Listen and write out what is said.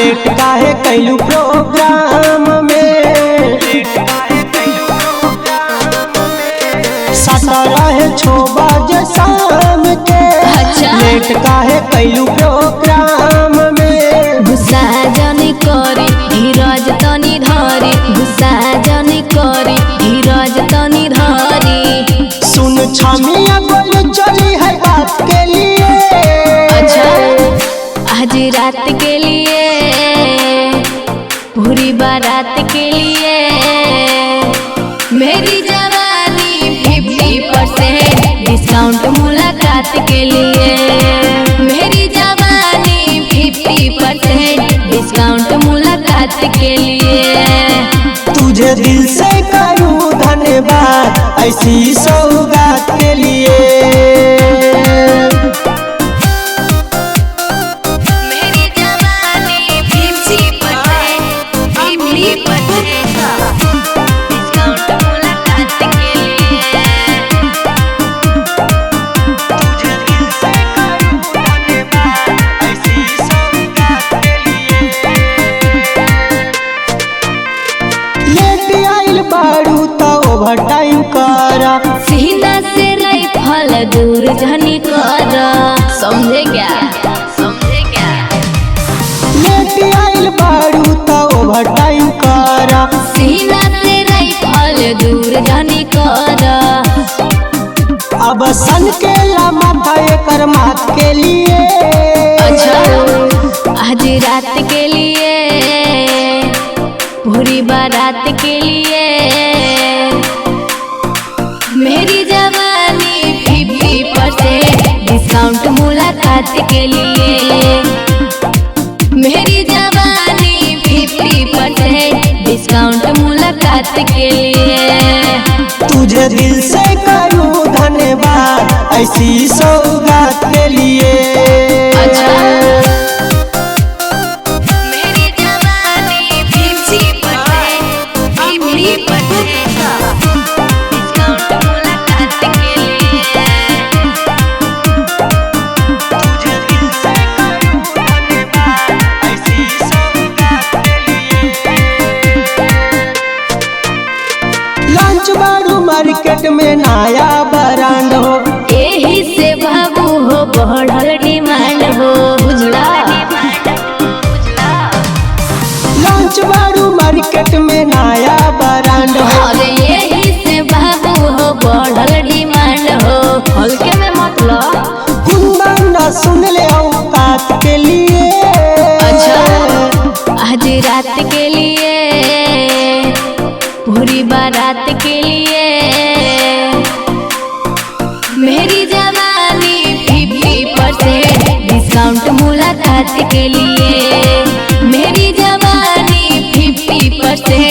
Late काहे कैलू programme में, सटा रहे 6 बजे शाम के। लेट काहे कैलू प्रोग्राम में। गुस्सा जनी करी धीरज तनी धरी, गुस्सा जनी करी धीरज तनी धरी। सुन छमिया बोली चली है बात के लिए। अच्छा आज रात के लिए, पूरी बारात के लिए। मेरी जवानी 50% डिस्काउंट मुलाकात के लिए। मेरी जवानी 50% डिस्काउंट मुलाकात के लिए। तुझे दिल से करूँ धन्यवाद ऐसी सौगात के लिए। मेरी जवानी 50% डिस्काउंट मुलाकात के लिए। तुझे दिल से करूँ धन्यवाद ऐसी सौगात के लिए। लेट आइल बारू तो ओवर टाइम करा, सीना से राइफल दूर जनी कर। समझे क्या, समझे क्या। लेट आइल बारू तो ओवर टाइम करा। सीना से राइफल दूर जनी कर। अब सन के ला माथा एकर माथ के लिए। अच्छा आज रात के लिए, पूरी बारात के लिए। मेरी जवानी 50% डिस्काउंट मुलाकात के लिए। मेरी जवानी 50% डिस्काउंट मुलाकात के लिए। तुझे दिल से करूँ धन्यवाद ऐसी सौगात के लिए। अच्छा मेरी जवानी 50% डिस्काउंट मुलाकात के लिए। तुझे दिल से करूँ धन्यवाद ऐसी सौगात के लिए। लंच बारू मार्केट में नया ब्रांड हो, यही से बाबू हो बढ़ल डिमांड हो। बुझला लंच बारू मार्केट में नया ब्रांड हो। और यही से बाबू हो बढ़ल डिमांड हो। हल्के में मतलब कुंदन सुन ले औकात के लिए। अच्छा आज रात के लिए, पूरी बारात के लिए। मेरी जवानी 50% डिस्काउंट मुलाकात के लिए। मेरी जवानी 50%